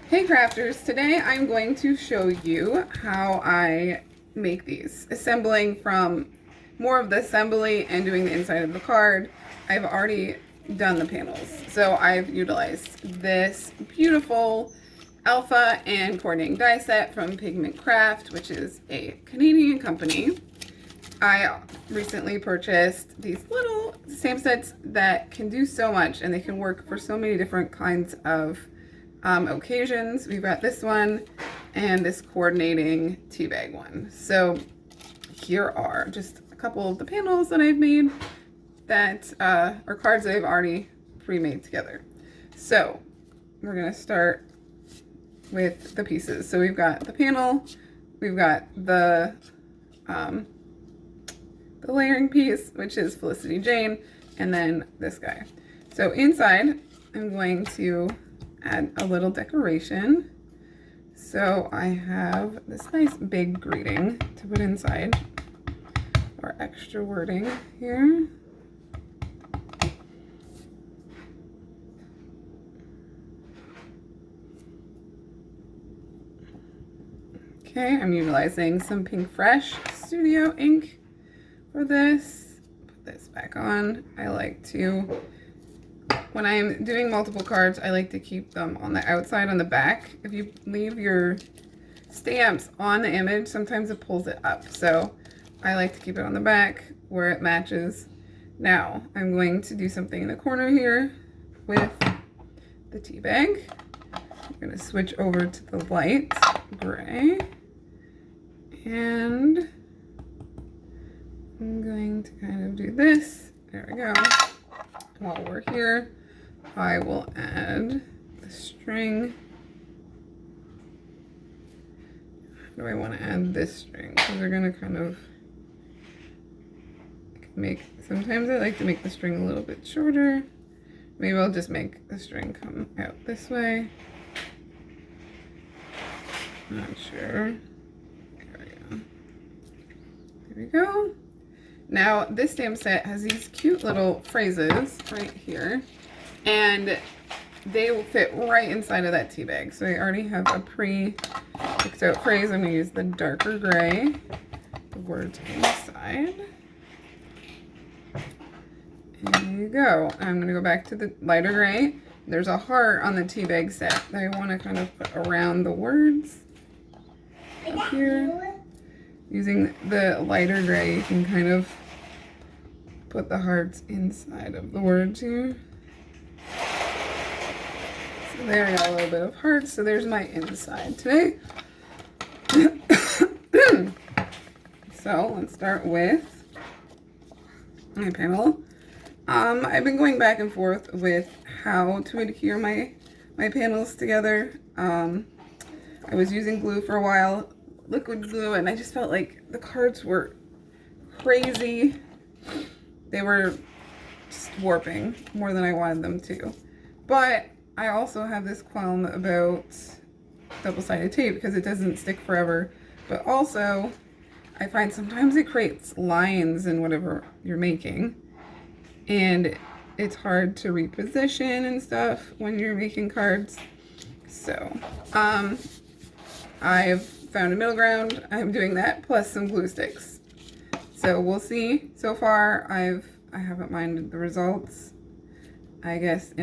Hey crafters, today I'm going to show you how I make these. Assembling from more of the assembly and doing the inside of the card. I've already done the panels. So I've utilized this beautiful alpha and coordinating die set from Pigment Craft, which is a Canadian company. I recently purchased these little stamp sets that can do so much and they can work for so many different kinds of occasions. We've got this one and this coordinating tea bag one. So here are just a couple of the panels that I've made that are cards that I've already pre-made together. So we're gonna start with the pieces. So we've got the panel, we've got the layering piece, which is Felicity Jane, and then this guy. So inside, I'm going to add a little decoration. So I have this nice big greeting to put inside, or extra wording here. Okay, I'm utilizing some Pink Fresh Studio ink for this. Put this back on. I like to, when I'm doing multiple cards, I like to keep them on the outside on the back. If you leave your stamps on the image, sometimes it pulls it up. So I like to keep it on the back where it matches. Now I'm going to do something in the corner here with the tea bag. I'm going to switch over to the light gray, and I'm going to kind of do this. There we go. While we're here, I will add the string. Do I want to add this string? Because they're going to kind of make, sometimes I like to make the string a little bit shorter. Maybe I'll just make the string come out this way. Not sure. There we go. There we go. Now this stamp set has these cute little phrases right here, and they will fit right inside of that tea bag. So I already have a pre-picked out phrase. I'm going to use the darker gray, the words inside. And there you go. I'm going to go back to the lighter gray. There's a heart on the tea bag set that I want to kind of put around the words up here. Using the lighter gray, you can kind of put the hearts inside of the words here. So there, I got a little bit of hearts. So there's my inside today. So let's start with my panel. I've been going back and forth with how to adhere my panels together. I was using glue for a while, liquid glue, and I just felt like the cards were crazy. They were just warping more than I wanted them to. But I also have this qualm about double-sided tape because it doesn't stick forever. But also, I find sometimes it creates lines in whatever you're making. And it's hard to reposition and stuff when you're making cards. So, I've found a middle ground. I'm doing that plus some glue sticks. So we'll see. So far, I haven't minded the results. I guess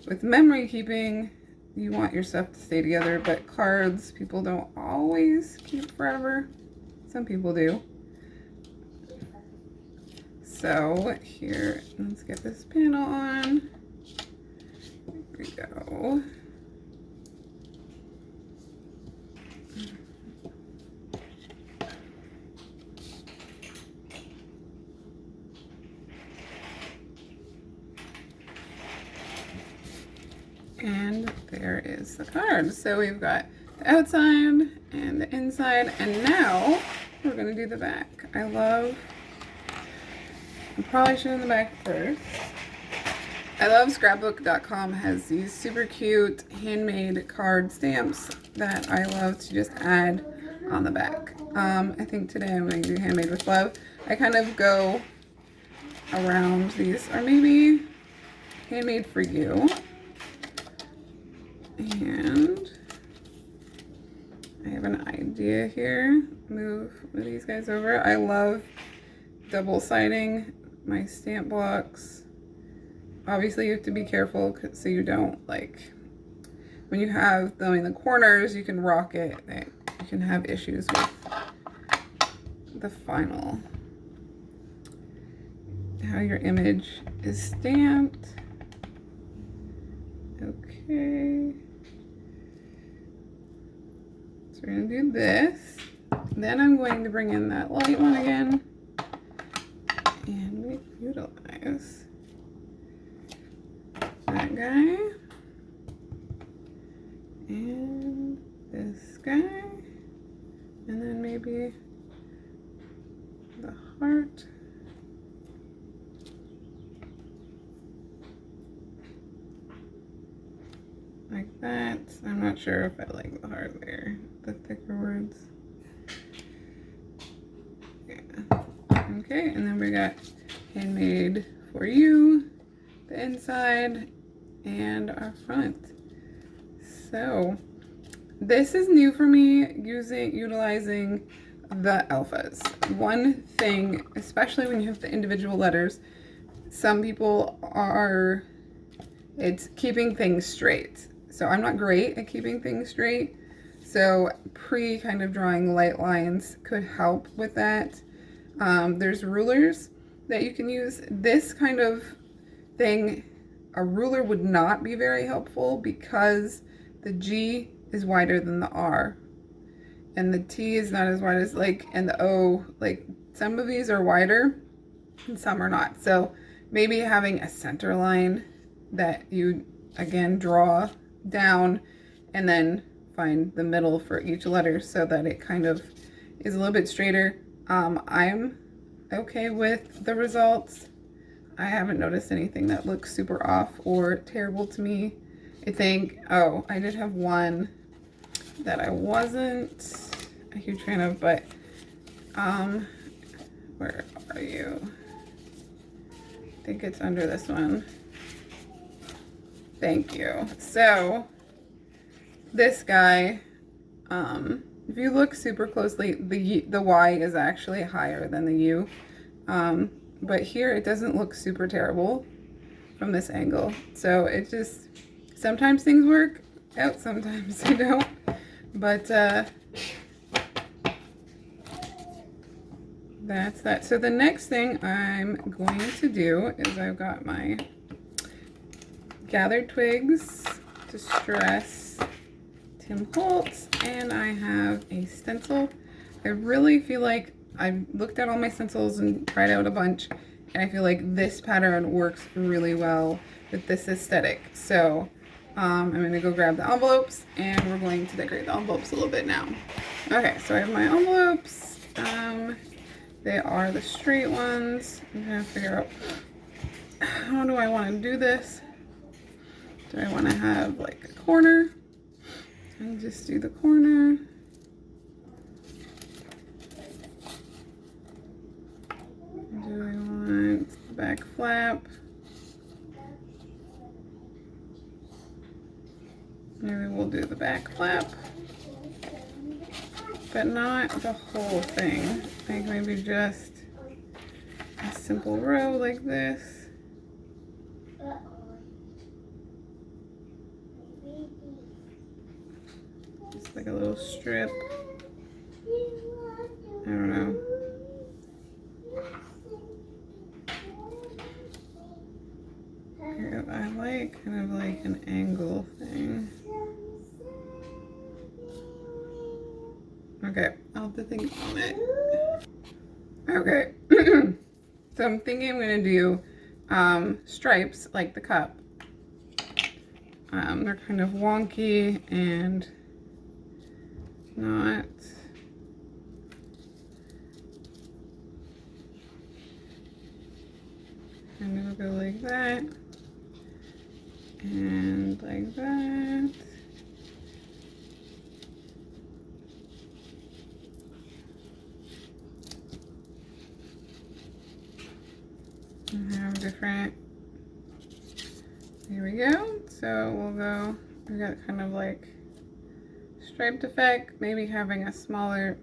with memory keeping, you want your stuff to stay together, but cards, people don't always keep forever. Some people do. So here, let's get this panel on. There we go. And there is the card. So we've got the outside and the inside, and now we're gonna do the back. I probably should do the back first. I love scrapbook.com has these super cute handmade card stamps that I love to just add on the back. I think today I'm going to do Handmade with Love. I kind of go around these, or maybe Handmade for You. And I have an idea here. Move these guys over. I love double siding my stamp blocks. Obviously you have to be careful so you don't, like, when you have them in the corners, you can rock it. You can have issues with the final, how your image is stamped. Okay. So we're gonna do this. Then I'm going to bring in that light one again. And we utilize that guy. And this guy. And then maybe the heart. Like that. I'm not sure if I like the heart there, the thicker words. Yeah. Okay, and then we got handmade for you, the inside, and our front. So this is new for me, utilizing the alphas. One thing, especially when you have the individual letters, some people are, it's keeping things straight. So I'm not great at keeping things straight. So kind of drawing light lines could help with that. There's rulers that you can use. This kind of thing, a ruler would not be very helpful because the G is wider than the R. And the T is not as wide as, like, and the O, like, some of these are wider and some are not. So maybe having a center line that you, again, draw down and then find the middle for each letter so that it kind of is a little bit straighter. I'm okay with the results. I haven't noticed anything that looks super off or terrible to me. I think, oh, I did have one that I wasn't a huge fan of, but where are you? I think it's under this one. Thank you. So this guy, if you look super closely, the Y is actually higher than the U. But here it doesn't look super terrible from this angle. So it just, sometimes things work out, sometimes they don't. But that's that. So the next thing I'm going to do is I've got my Gathered Twigs Distress Tim Holtz, and I have a stencil. I really feel like I've looked at all my stencils and tried out a bunch, and I feel like this pattern works really well with this aesthetic. So I'm going to go grab the envelopes, and we're going to decorate the envelopes a little bit now. Okay, so I have my envelopes. They are the straight ones. I'm going to figure out, how do I want to do this? Do I want to have like a corner? And just do the corner. Do I want the back flap? Maybe we'll do the back flap, but not the whole thing. Like maybe just a simple row like this. Just like a little strip. I don't know. Here, I like kind of like an angle thing. Okay, I'll have to think on it. Okay, so I'm thinking I'm gonna do stripes like the cup. They're kind of wonky and not and it'll go like that and like that. And have different, here we go. So we'll go We got kind of like striped effect, maybe having a smaller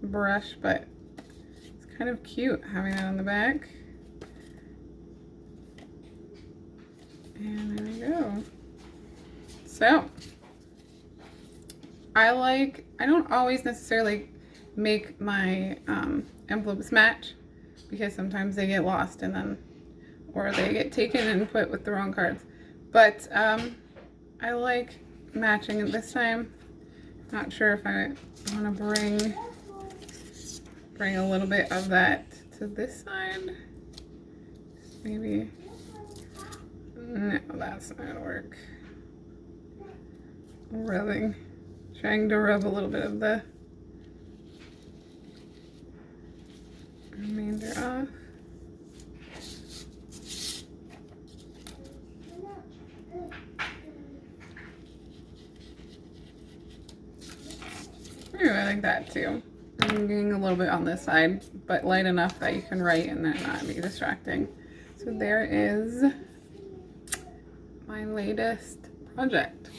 brush, but it's kind of cute having that on the back. And there we go. So, I don't always necessarily make my envelopes match because sometimes they get lost and then, or they get taken and put with the wrong cards. But I like matching it this time. Not sure if I want to bring a little bit of that to this side. Maybe, no, that's not gonna work. Trying to rub a little bit of the remainder off. Ooh, I like that too. I'm getting a little bit on this side, but light enough that you can write and then not be distracting. So there is my latest project.